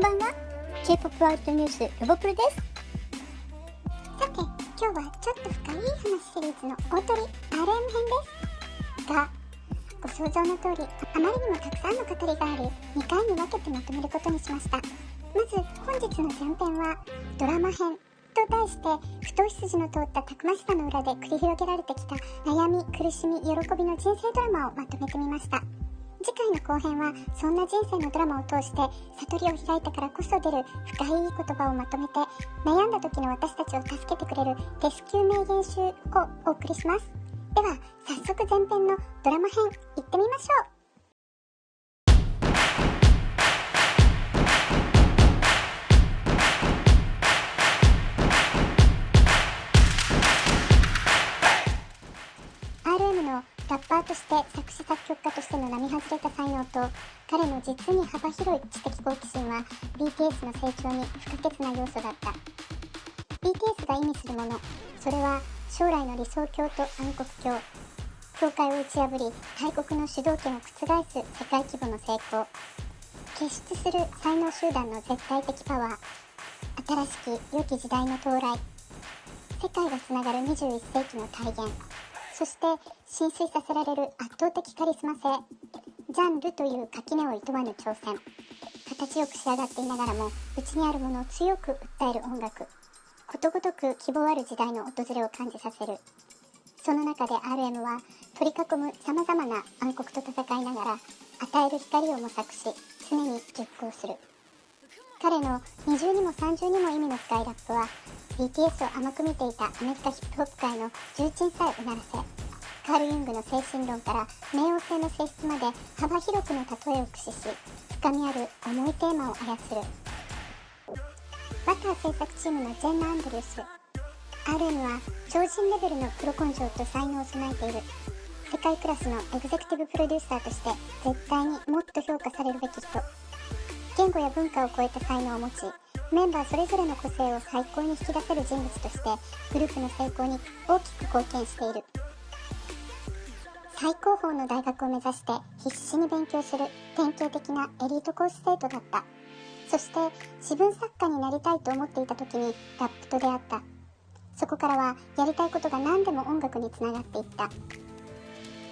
んばんは。 K-POP アウトニュースロボプルです。さて、今日はちょっと深い話シリーズの大トリ RM 編ですが、ご想像の通りあまりにもたくさんの語りがあり、2回に分けてまとめることにしました。まず本日の前編はドラマ編と題して、太い筋の通ったたくましさの裏で繰り広げられてきた悩み、苦しみ、喜びの人生ドラマをまとめてみました。次回の後編はそんな人生のドラマを通して悟りを開いたからこそ出る深い言葉をまとめて、悩んだ時の私たちを助けてくれるレスキュー名言集をお送りします。では早速前編のドラマ編行ってみましょう。RM のラッパーとして作詞作曲家としての並外れた才能と、彼の実に幅広い知的好奇心は BTS の成長に不可欠な要素だった。 BTS が意味するもの、それは将来の理想郷と暗黒郷、境界を打ち破り大国の主導権を覆す世界規模の成功、結出する才能集団の絶対的パワー、新しき良き時代の到来、世界がつながる21世紀の体現、そして浸水させられる圧倒的カリスマ性、ジャンルという垣根をいとわぬ挑戦、形よく仕上がっていながらも内にあるものを強く訴える音楽、ことごとく希望ある時代の訪れを感じさせる。その中で RM は取り囲むさまざまな暗黒と戦いながら与える光を模索し、常に実行する。彼の二重にも三重にも意味の深いラップは BTS を甘く見ていたアメリカヒップホップ界の重鎮さえうならせ、カール・ユングの精神論から冥王星の性質まで幅広くの例えを駆使し、深みある重いテーマを操る。バター制作チームのジェンナ・アンドリュース、 RM は超人レベルのプロ根性と才能を備えている。世界クラスのエグゼクティブプロデューサーとして絶対にもっと評価されるべき人。言語や文化を超えた才能を持ち、メンバーそれぞれの個性を最高に引き出せる人物としてグループの成功に大きく貢献している。最高峰の大学を目指して必死に勉強する典型的なエリートコース生徒だった。そして自分作家になりたいと思っていた時にラップと出会った。そこからはやりたいことが何でも音楽につながっていった。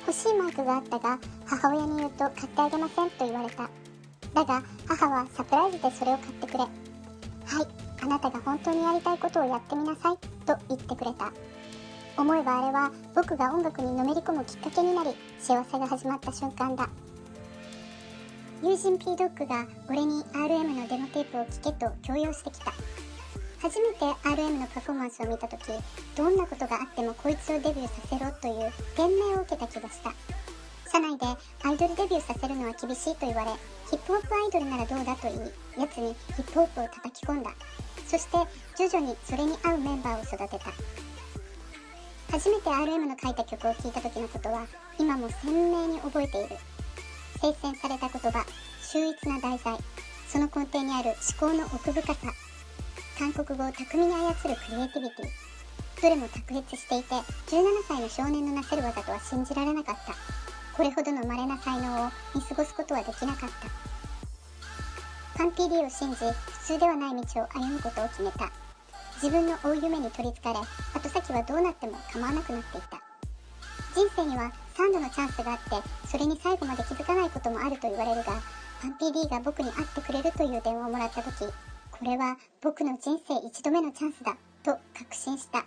欲しいマイクがあったが母親に言うと買ってあげませんと言われた。だが母はサプライズでそれを買ってくれ、はい、あなたが本当にやりたいことをやってみなさいと言ってくれた。思えばあれは僕が音楽にのめり込むきっかけになり、幸せが始まった瞬間だ。友人 P ドッグが俺に RM のデモテープを聴けと強要してきた。初めて RM のパフォーマンスを見たとき、どんなことがあってもこいつをデビューさせろという厳命を受けた気がした。社内でアイドルデビューさせるのは厳しいと言われ、ヒップホップアイドルならどうだと言い、奴にヒップホップを叩き込んだ。そして徐々にそれに合うメンバーを育てた。初めて RM の書いた曲を聴いた時のことは今も鮮明に覚えている。精選された言葉、秀逸な題材、その根底にある思考の奥深さ、韓国語を巧みに操るクリエイティビティ、どれも卓越していて17歳の少年のなせる技とは信じられなかった。これほどの稀な才能を見過ごすことはできなかった。パン PD を信じ、普通ではない道を歩むことを決めた。自分の追う夢に取りつかれ、後先はどうなっても構わなくなっていった。人生には3度のチャンスがあって、それに最後まで気づかないこともあると言われるが、パン PD が僕に会ってくれるという電話をもらった時、これは僕の人生1度目のチャンスだと確信した。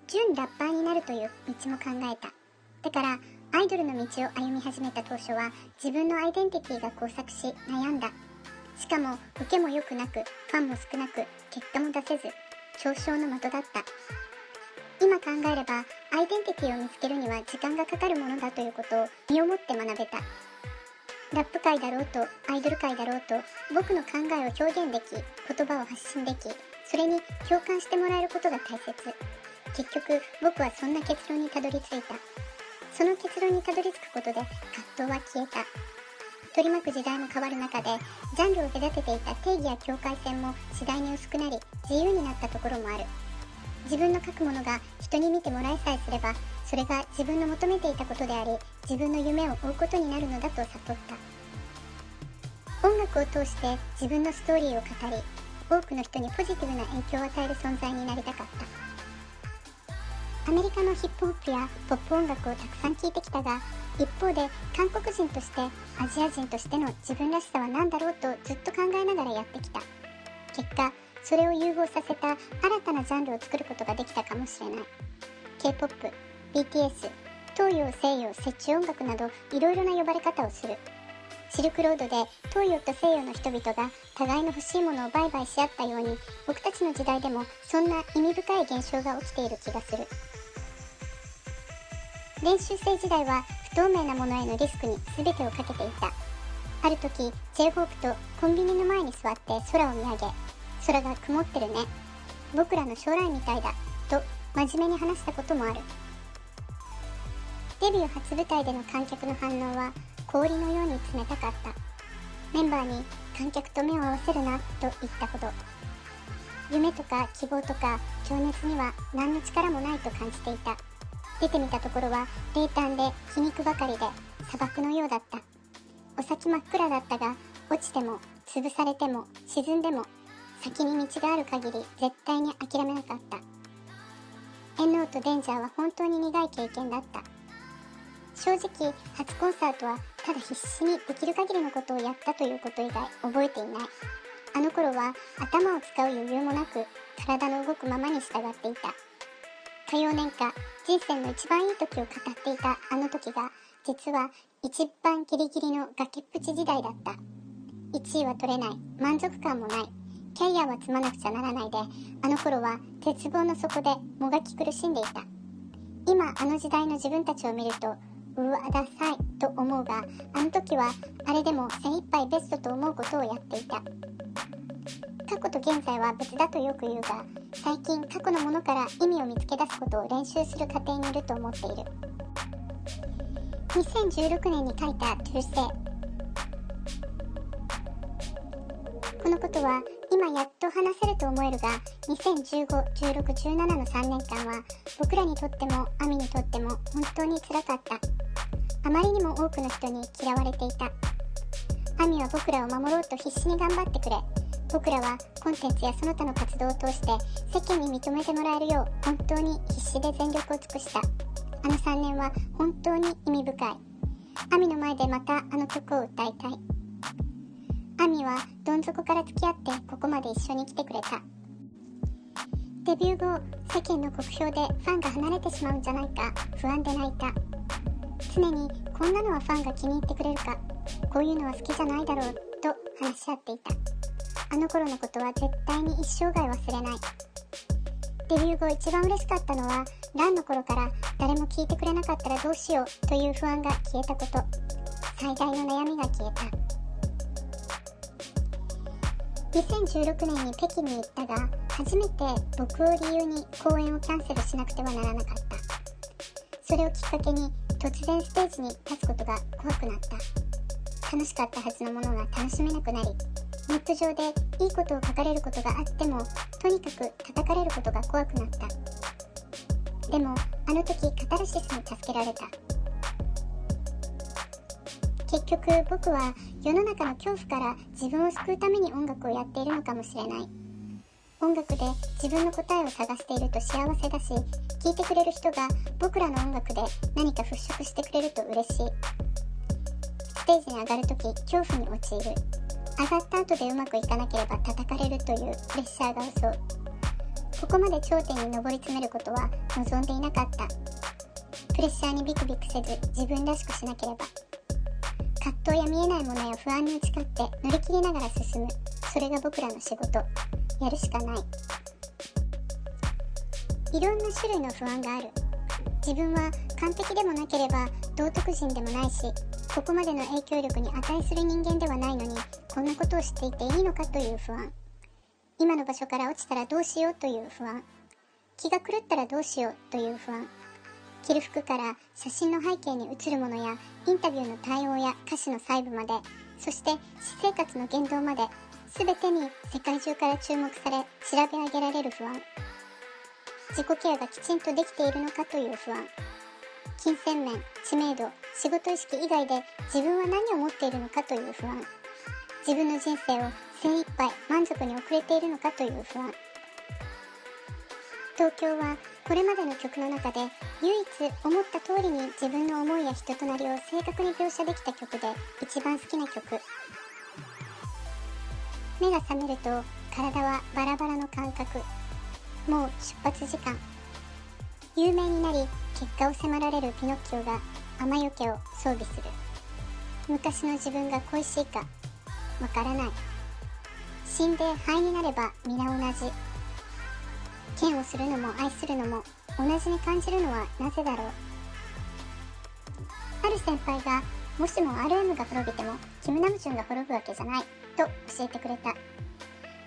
準ラッパーになるという道も考えた。だからアイドルの道を歩み始めた当初は自分のアイデンティティが交錯し悩んだ。しかも受けも良くなく、ファンも少なく、結果も出せず、嘲笑の的だった。今考えればアイデンティティを見つけるには時間がかかるものだということを身をもって学べた。ラップ界だろうとアイドル界だろうと、僕の考えを表現でき、言葉を発信でき、それに共感してもらえることが大切。結局僕はそんな結論にたどり着いた。その結論にたどり着くことで葛藤は消えた。取り巻く時代も変わる中で、ジャンルを隔てていた定義や境界線も次第に薄くなり、自由になったところもある。自分の書くものが人に見てもらえさえすれば、それが自分の求めていたことであり、自分の夢を追うことになるのだと悟った。音楽を通して自分のストーリーを語り、多くの人にポジティブな影響を与える存在になりたかった。アメリカのヒップホップやポップ音楽をたくさん聴いてきたが、一方で韓国人としてアジア人としての自分らしさは何だろうとずっと考えながらやってきた。結果、それを融合させた新たなジャンルを作ることができたかもしれない。 K-POP、BTS、東洋西洋折衷音楽などいろいろな呼ばれ方をする。シルクロードで東洋と西洋の人々が互いの欲しいものを売買し合ったように、僕たちの時代でもそんな意味深い現象が起きている気がする。練習生時代は不透明なものへのリスクに全てをかけていた。ある時 J-HOPE とコンビニの前に座って空を見上げ、空が曇ってるね、僕らの将来みたいだと真面目に話したこともある。デビュー初舞台での観客の反応は氷のように冷たかった。メンバーに観客と目を合わせるなと言ったほど。夢とか希望とか情熱には何の力もないと感じていた。出てみたところは冷淡で皮肉ばかりで砂漠のようだった。お先真っ暗だったが、落ちても潰されても沈んでも先に道がある限り絶対に諦めなかった。エンノーとデンジャーは本当に苦い経験だった。正直初コンサートはただ必死にできる限りのことをやったということ以外覚えていない。あの頃は頭を使う余裕もなく体の動くままに従っていた。歌謡年歌、人生の一番いい時を語っていたあの時が、実は一番ギリギリの崖っぷち時代だった。1位は取れない、満足感もない、キャリアは積まなくちゃならないで、あの頃は絶望の底でもがき苦しんでいた。今あの時代の自分たちを見ると、うわださいと思うが、あの時はあれでも精一杯ベストと思うことをやっていた。過去と現在は別だとよく言うが、最近過去のものから意味を見つけ出すことを練習する過程にいると思っている。2016年に書いたトゥルセイ。このことは今やっと話せると思えるが、2015、16、17の3年間は僕らにとってもアミにとっても本当につらかった。あまりにも多くの人に嫌われていた。アミは僕らを守ろうと必死に頑張ってくれ、僕らはコンテンツやその他の活動を通して世間に認めてもらえるよう本当に必死で全力を尽くした。あの3年は本当に意味深い。アミの前でまたあの曲を歌いたい。アミはどん底から付き合ってここまで一緒に来てくれた。デビュー後、世間の酷評でファンが離れてしまうんじゃないか不安で泣いた。常にこんなのはファンが気に入ってくれるか、こういうのは好きじゃないだろうと話し合っていた。あの頃のことは絶対に一生涯忘れない。デビュー後一番嬉しかったのは、ランの頃から誰も聞いてくれなかったらどうしようという不安が消えたこと。最大の悩みが消えた。2016年に北京に行ったが、初めて僕を理由に公演をキャンセルしなくてはならなかった。それをきっかけに突然ステージに立つことが怖くなった。楽しかったはずのものが楽しめなくなり、ネット上でいいことを書かれることがあっても、とにかく叩かれることが怖くなった。でもあの時カタルシスに助けられた。結局僕は世の中の恐怖から自分を救うために音楽をやっているのかもしれない。音楽で自分の答えを探していると幸せだし、聴いてくれる人が僕らの音楽で何か払拭してくれると嬉しい。ステージに上がるとき恐怖に陥る。上がった後でうまくいかなければ叩かれるというプレッシャーが襲う。ここまで頂点に上り詰めることは望んでいなかった。プレッシャーにビクビクせず自分らしくしなければ。葛藤や見えないものや不安に打ち勝って乗り切りながら進む。それが僕らの仕事。やるしかない。いろんな種類の不安がある。自分は完璧でもなければ道徳人でもないし、ここまでの影響力に値する人間ではないのに、こんなことを知っていていいのかという不安。今の場所から落ちたらどうしようという不安。気が狂ったらどうしようという不安。着る服から写真の背景に写るものやインタビューの対応や歌詞の細部まで、そして私生活の言動まで、全てに世界中から注目され調べ上げられる不安。自己ケアがきちんとできているのかという不安。金銭面、知名度、仕事意識以外で自分は何を持っているのかという不安。自分の人生を精一杯満足に送れているのかという不安。東京はこれまでの曲の中で唯一思った通りに自分の思いや人となりを正確に描写できた曲で一番好きな曲。目が覚めると体はバラバラの感覚。もう出発時間。有名になり結果を迫られるピノッキオが雨よけを装備する。昔の自分が恋しいかわからない。死んで灰になれば皆同じ。嫌悪するのも愛するのも同じに感じるのはなぜだろう。ある先輩が、もしも RM が滅びてもキム・ナムジュンが滅ぶわけじゃないと教えてくれた。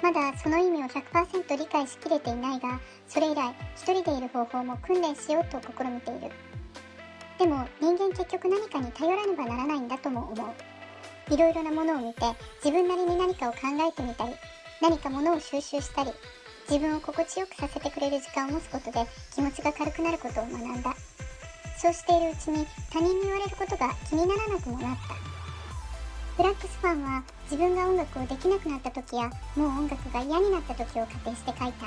まだその意味を 100% 理解しきれていないが、それ以来一人でいる方法も訓練しようと試みている。でも人間結局何かに頼らねばならないんだとも思う。いろいろなものを見て自分なりに何かを考えてみたり、何かものを収集したり、自分を心地よくさせてくれる時間を持つことで気持ちが軽くなることを学んだ。そうしているうちに他人に言われることが気にならなくもなった。ブラックスファンは自分が音楽をできなくなった時やもう音楽が嫌になった時を仮定して書いた。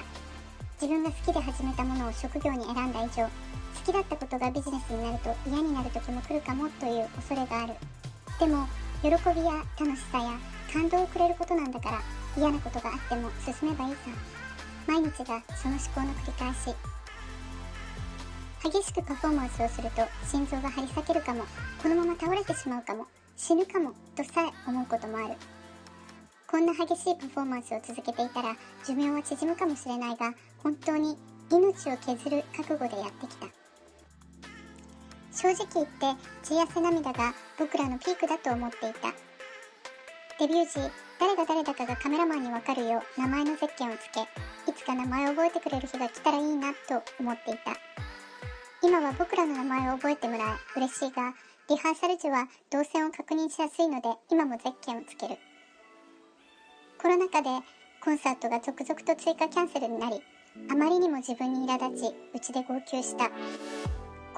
自分が好きで始めたものを職業に選んだ以上、好きだったことがビジネスになると嫌になる時も来るかもという恐れがある。でも喜びや楽しさや感動をくれることなんだから、嫌なことがあっても進めばいいさ。毎日がその思考の繰り返し。激しくパフォーマンスをすると心臓が張り裂けるかも、このまま倒れてしまうかも、死ぬかもとさえ思うこともある。こんな激しいパフォーマンスを続けていたら寿命は縮むかもしれないが、本当に命を削る覚悟でやってきた。正直言って血汗涙が僕らのピークだと思っていた。デビュー時、誰が誰だかがカメラマンにわかるよう名前のゼッケンをつけ、いつか名前を覚えてくれる日が来たらいいなと思っていた。今は僕らの名前を覚えてもらえ嬉しいが、リハーサル時は動線を確認しやすいので今もゼッケンをつける。コロナ禍でコンサートが続々と追加キャンセルになり、あまりにも自分に苛立ち、うちで号泣した。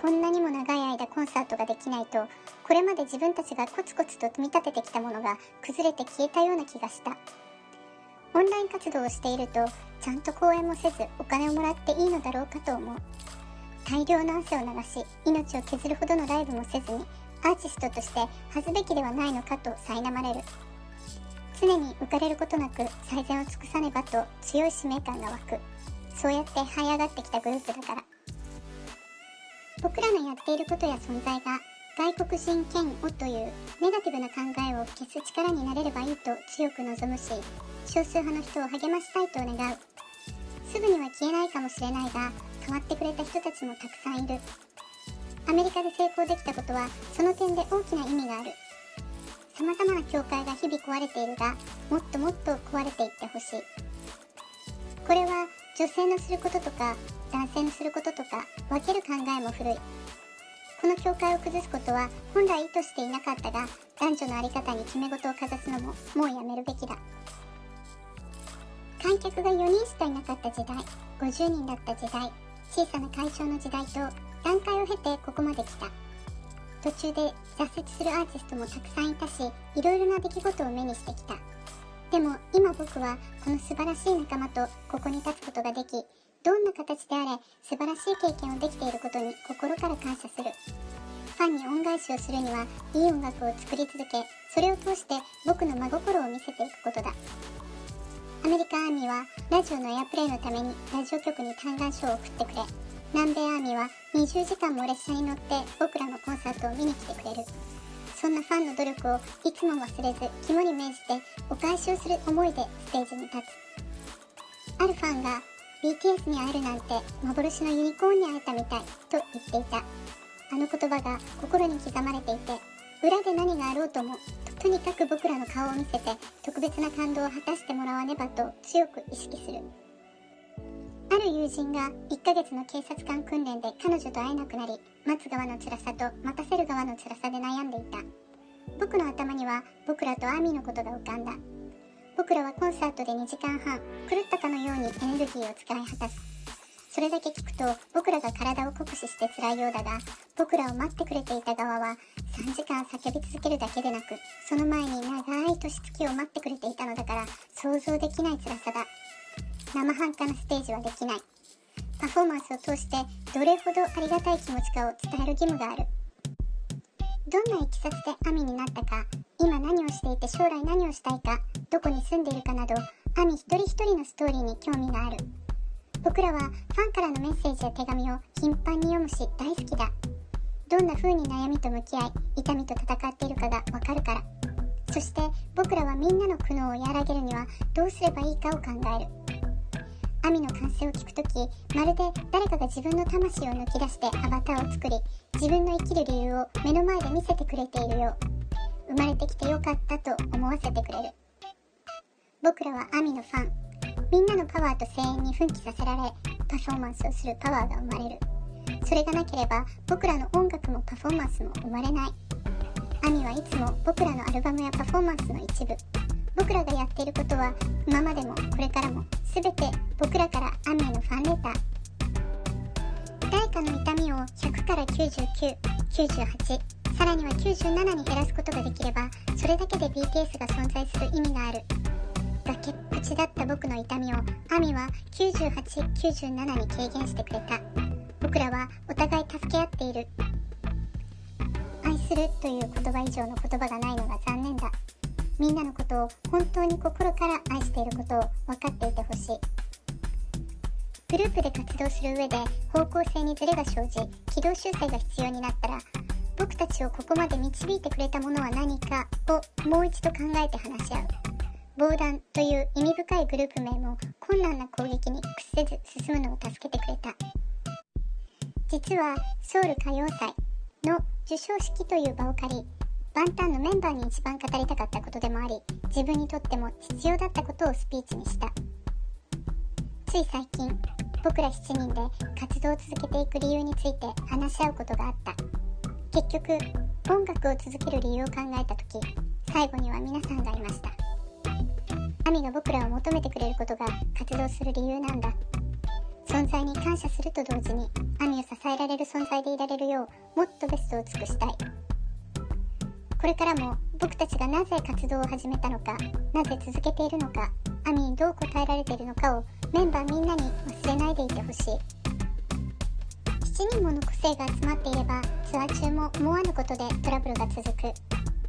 こんなにも長い間コンサートができないと、これまで自分たちがコツコツと組み立ててきたものが崩れて消えたような気がした。オンライン活動をしていると、ちゃんと講演もせずお金をもらっていいのだろうかと思う。大量の汗を流し、命を削るほどのライブもせずに、アーティストとして恥ずべきではないのかと苛まれる。常に浮かれることなく最善を尽くさねばと強い使命感が湧く。そうやって這い上がってきたグループだから。僕らのやっていることや存在が外国人嫌悪というネガティブな考えを消す力になれればいいと強く望むし、少数派の人を励ましたいと願う。すぐには消えないかもしれないが、変わってくれた人たちもたくさんいる。アメリカで成功できたことはその点で大きな意味がある。様々な教会が日々壊れているが、もっともっと壊れていってほしい。これは女性のすることとか男性のすることとか分ける考えも古い。この境界を崩すことは本来意図していなかったが、男女の在り方に決め事をかざすのももうやめるべきだ。観客が4人しかいなかった時代、50人だった時代、小さな会場の時代と段階を経てここまで来た。途中で挫折するアーティストもたくさんいたし、いろいろな出来事を目にしてきた。でも今僕はこの素晴らしい仲間とここに立つことができ、どんな形であれ素晴らしい経験をできていることに心から感謝する。ファンに恩返しをするにはいい音楽を作り続け、それを通して僕の真心を見せていくことだ。アメリカアーミーはラジオのエアプレイのためにラジオ局に嘆願書を送ってくれ、南米アーミーは20時間も列車に乗って僕らのコンサートを見に来てくれる。そんなファンの努力をいつも忘れず肝に銘じてお返しをする思いでステージに立つ。あるファンが BTS に会えるなんて幻のユニコーンに会えたみたいと言っていた。あの言葉が心に刻まれていて、裏で何があろうともとにかく僕らの顔を見せて特別な感動を果たしてもらわねばと強く意識する。ある友人が1ヶ月の警察官訓練で彼女と会えなくなり、待つ側の辛さと待たせる側の辛さで悩んでいた。僕の頭には僕らとアーミーのことが浮かんだ。僕らはコンサートで2時間半、狂ったかのようにエネルギーを使い果たす。それだけ聞くと僕らが体を酷使して辛いようだが、僕らを待ってくれていた側は3時間叫び続けるだけでなく、その前に長い年月を待ってくれていたのだから、想像できない辛さだ。生半可なステージはできない。パフォーマンスを通してどれほどありがたい気持ちかを伝える義務がある。どんな経緯でアミになったか、今何をしていて将来何をしたいか、どこに住んでいるかなど、アミ一人一人のストーリーに興味がある。僕らはファンからのメッセージや手紙を頻繁に読むし大好きだ。どんな風に悩みと向き合い、痛みと戦っているかがわかるから。そして僕らはみんなの苦悩を和らげるにはどうすればいいかを考える。アミの歓声を聞くとき、まるで誰かが自分の魂を抜き出してアバターを作り、自分の生きる理由を目の前で見せてくれているよう、生まれてきてよかったと思わせてくれる。僕らはアミのファン。みんなのパワーと声援に奮起させられ、パフォーマンスをするパワーが生まれる。それがなければ僕らの音楽もパフォーマンスも生まれない。アミはいつも僕らのアルバムやパフォーマンスの一部。僕らがやっていることは今までもこれからも全て僕らからアミへのファンレター。誰かの痛みを100から99、98、さらには97に減らすことができれば、それだけで BTS が存在する意味がある。崖っぷちだった僕の痛みをアミは98、97に軽減してくれた。僕らはお互い助け合っている。愛するという言葉以上の言葉がないのが残念だ。みんなのことを本当に心から愛していることを分かっていてほしい。グループで活動する上で方向性にズレが生じ、軌道修正が必要になったら、僕たちをここまで導いてくれたものは何かをもう一度考えて話し合う。防弾という意味深いグループ名も困難な攻撃に屈せず進むのを助けてくれた。実はソウル歌謡祭の授賞式という場を借り、バンタンのメンバーに一番語りたかったことでもあり、自分にとっても必要だったことをスピーチにした。つい最近、僕ら7人で活動を続けていく理由について話し合うことがあった。結局、音楽を続ける理由を考えたとき、最後には皆さんがいました。アミが僕らを求めてくれることが活動する理由なんだ。存在に感謝すると同時に、アミを支えられる存在でいられるよう、もっとベストを尽くしたい。これからも僕たちがなぜ活動を始めたのか、なぜ続けているのか、アミにどう答えられているのかをメンバーみんなに忘れないでいてほしい。7人もの個性が集まっていれば、ツアー中も思わぬことでトラブルが続く。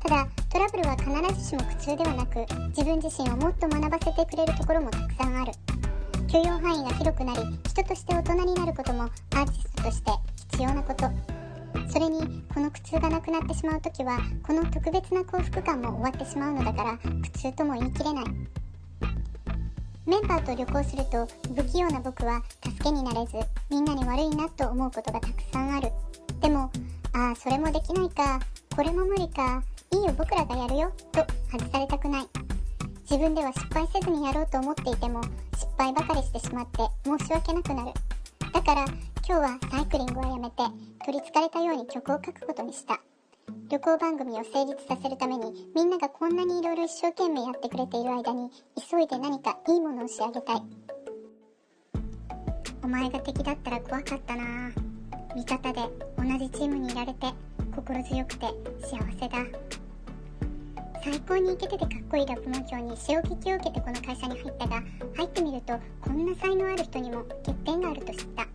ただ、トラブルは必ずしも苦痛ではなく、自分自身をもっと学ばせてくれるところもたくさんある。許容範囲が広くなり、人として大人になることもアーティストとして必要なこと。それに、この苦痛がなくなってしまうときは、この特別な幸福感も終わってしまうのだから、苦痛とも言い切れない。メンバーと旅行すると、不器用な僕は助けになれず、みんなに悪いなと思うことがたくさんある。でも、ああ、それもできないか、これも無理か、いいよ僕らがやるよ、と外されたくない。自分では失敗せずにやろうと思っていても、失敗ばかりしてしまって申し訳なくなる。だから、今日はサイクリングをやめて、取りつかれたように曲を書くことにした。旅行番組を成立させるために、みんながこんなにいろいろ一生懸命やってくれている間に、急いで何かいいものを仕上げたい。お前が敵だったら怖かったな。味方で同じチームにいられて、心強くて幸せだ。最高にイケててかっこいいラップ目標に衝撃を受けてこの会社に入ったが、入ってみるとこんな才能ある人にも欠点があると知った。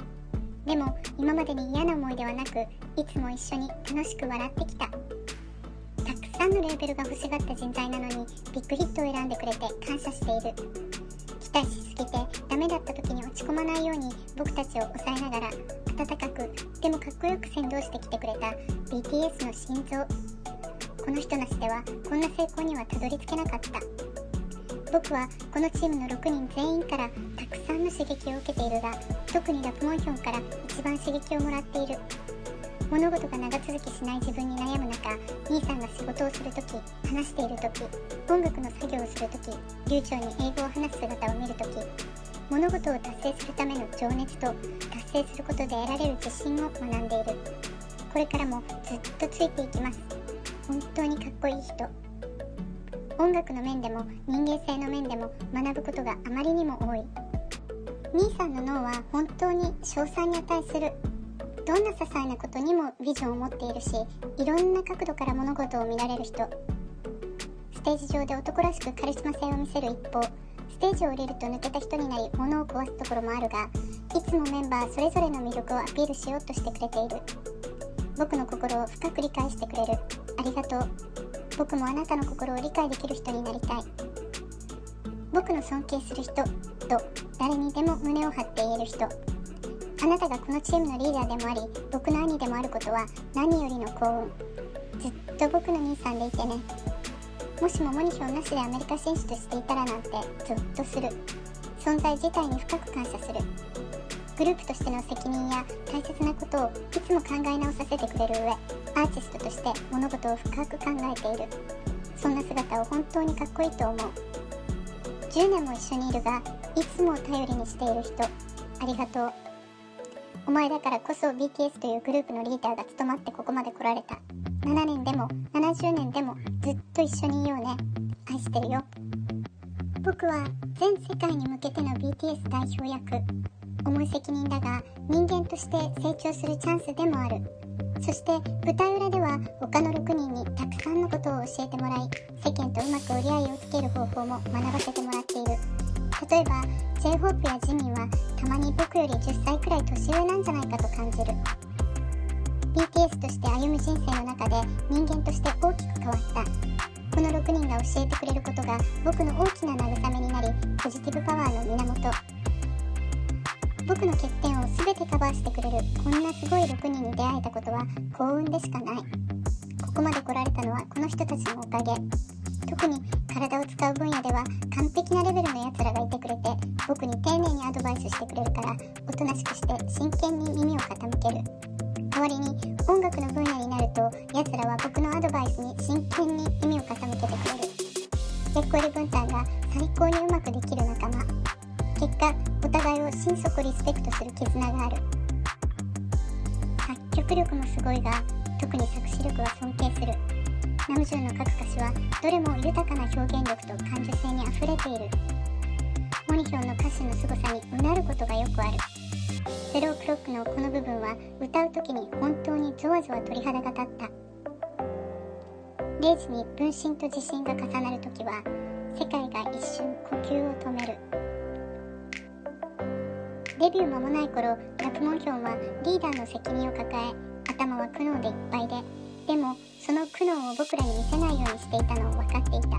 でも今までに嫌な思い出はなく、いつも一緒に楽しく笑ってきた。たくさんのレーベルが欲しがった人材なのに、ビッグヒットを選んでくれて感謝している。期待しすぎてダメだった時に落ち込まないように僕たちを抑えながら、温かくでもかっこよく先導してきてくれた BTS の心臓。この人なしではこんな成功にはたどり着けなかった。僕はこのチームの6人全員からたくさんの刺激を受けているが、特にラプモンヒョンから一番刺激をもらっている。物事が長続きしない自分に悩む中、兄さんが仕事をするとき、話しているとき、音楽の作業をするとき、流暢に英語を話す姿を見るとき、物事を達成するための情熱と達成することで得られる自信を学んでいる。これからもずっとついていきます。本当にかっこいい人。音楽の面でも人間性の面でも学ぶことがあまりにも多い。兄さんの脳は本当に称賛に値する。どんな些細なことにもビジョンを持っているし、いろんな角度から物事を見られる人。ステージ上で男らしくカリスマ性を見せる一方、ステージを降りると抜けた人になり物を壊すところもあるが、いつもメンバーそれぞれの魅力をアピールしようとしてくれている。僕の心を深く理解してくれる。ありがとう。僕もあなたの心を理解できる人になりたい。僕の尊敬する人と誰にでも胸を張って言える人。あなたがこのチームのリーダーでもあり、僕の兄でもあることは何よりの幸運。ずっと僕の兄さんでいてね。もしもモニヒョンなしでアメリカ選手としていたらなんてゾッとする。存在自体に深く感謝する。グループとしての責任や大切なことをいつも考え直させてくれる上、アーティストとして物事を深く考えている。そんな姿を本当にかっこいいと思う。10年も一緒にいるが、いつも頼りにしている人、ありがとう。お前だからこそ BTS というグループのリーダーが務まってここまで来られた。7年でも70年でもずっと一緒にいようね。愛してるよ。僕は全世界に向けての BTS 代表役。重い責任だが人間として成長するチャンスでもある。そして舞台裏では他の6人にたくさんのことを教えてもらい、世間とうまく折り合いをつける方法も学ばせてもらっている。例えば J-HOPE やジミンはたまに僕より10歳くらい年上なんじゃないかと感じる。 BTS として歩む人生の中で人間として大きく変わった。この6人が教えてくれることが僕の大きな慰めになり、ポジティブパワーの源。僕の欠点を全てカバーしてくれるこんなすごい6人に出会えたことは幸運でしかない。ここまで来られたのはこの人たちのおかげ。特に体を使う分野では完璧なレベルのやつらがいてくれて、僕に丁寧にアドバイスしてくれるから、おとなしくして真剣に耳を傾ける。代わりに音楽の分野になると、やつらは僕のアドバイスに真剣に耳を傾けてくれる。役割分担が最高にうまくできる仲間。結果、お互いを心底リスペクトする絆がある。作曲力もすごいが、特に作詞力は尊敬する。ナムジュンの各歌詞はどれも豊かな表現力と感受性にあふれている。モニヒョンの歌詞の凄さにうなることがよくある。ゼロークロックのこの部分は歌う時に本当にゾワゾワ鳥肌が立った。0時に分身と地震が重なる時は世界が一瞬呼吸を止める。デビュー間もない頃、ラプモンヒョンはリーダーの責任を抱え、頭は苦悩でいっぱいでもその苦悩を僕らに見せないようにしていたのを分かっていた。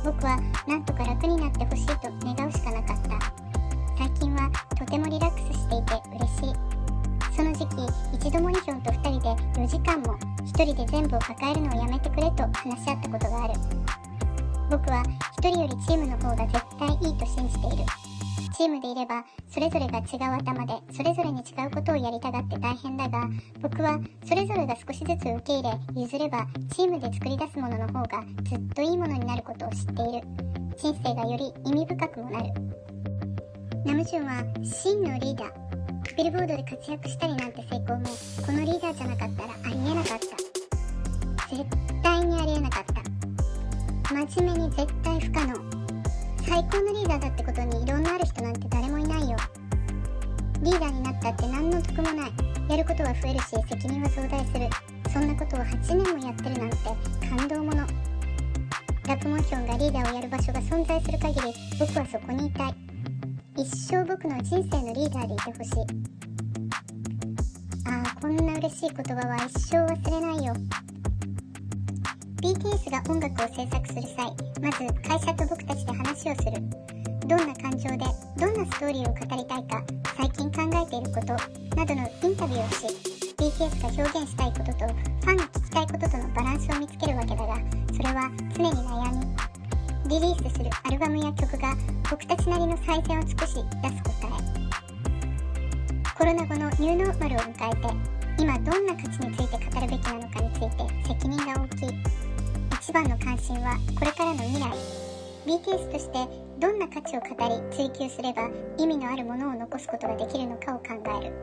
僕はなんとか楽になってほしいと願うしかなかった。最近はとてもリラックスしていて嬉しい。その時期、一度モニヒョンと2人で4時間も1人で全部を抱えるのをやめてくれと話し合ったことがある。僕は1人よりチームの方が絶対いいと信じている。チームでいればそれぞれが違う頭でそれぞれに違うことをやりたがって大変だが、僕はそれぞれが少しずつ受け入れ譲ればチームで作り出すものの方がずっといいものになることを知っている。人生がより意味深くもなる。ナムジュンは真のリーダー。ビルボードで活躍したりなんて成功もこのリーダーじゃなかったらありえなかった。絶対にありえなかった。真面目に絶対不可能。最高のリーダーだってことに異論のある人なんて誰もいないよ。リーダーになったって何の得もない。やることは増えるし責任は増大する。そんなことを8年もやってるなんて感動もの。ラプモンヒョンがリーダーをやる場所が存在する限り僕はそこにいたい。一生僕の人生のリーダーでいてほしい。こんな嬉しい言葉は一生忘れないよ。BTS が音楽を制作する際、まず会社と僕たちで話をする。どんな感情でどんなストーリーを語りたいか、最近考えていることなどのインタビューをし、 BTS が表現したいこととファンが聞きたいこととのバランスを見つけるわけだが、それは常に悩み。リリースするアルバムや曲が僕たちなりの最善を尽くし出す答え。コロナ後のニューノーマルを迎えて、今どんな価値について語るべきなのかについて責任が大きい。一番の関心はこれからの未来。 BTS としてどんな価値を語り追求すれば意味のあるものを残すことができるのかを考える。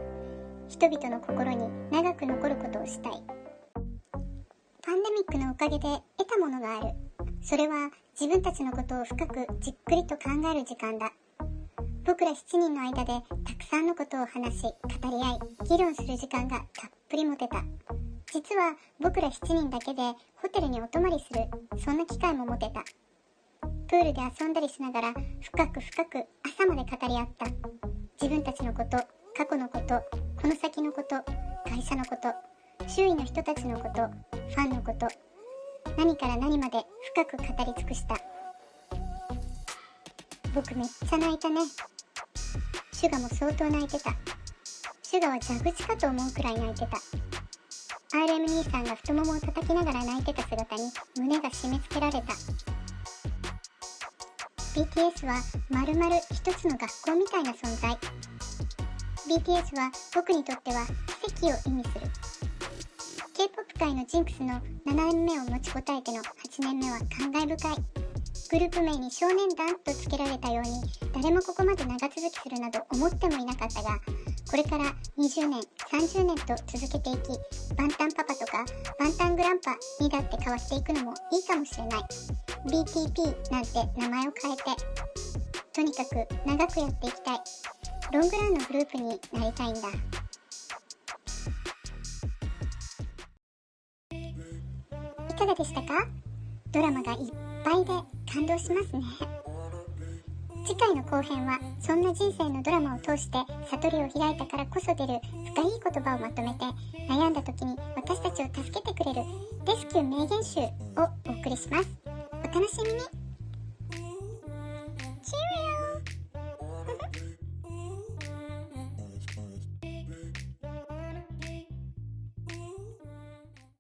人々の心に長く残ることをしたい。パンデミックのおかげで得たものがある。それは自分たちのことを深くじっくりと考える時間だ。僕ら7人の間でたくさんのことを話し、語り合い、議論する時間がたっぷり持てた。実は僕ら7人だけでホテルにお泊まりする、そんな機会も持てた。プールで遊んだりしながら深く朝まで語り合った。自分たちのこと、過去のこと、この先のこと、会社のこと、周囲の人たちのこと、ファンのこと、何から何まで深く語り尽くした。僕めっちゃ泣いたね。シュガも相当泣いてた。シュガは蛇口かと思うくらい泣いてた。RM 兄さんが太ももを叩きながら泣いてた姿に胸が締め付けられた。BTS はまるまる一つの学校みたいな存在。BTS は僕にとっては奇跡を意味する。K-POP 界のジンクスの7年目を持ちこたえての8年目は感慨深い。グループ名に少年団と付けられたように誰もここまで長続きするなど思ってもいなかったが、これから20年、30年と続けていき、バンタンパパとかバンタングランパにだって変わっていくのもいいかもしれない。BTP なんて名前を変えて、とにかく長くやっていきたい。ロングランのグループになりたいんだ。いかがでしたか？ドラマがいっぱいで感動しますね。次回の後編はそんな人生のドラマを通して悟りを開いたからこそ出る深い言葉をまとめて、悩んだ時に私たちを助けてくれるレスキュー名言集をお送りします。お楽しみに。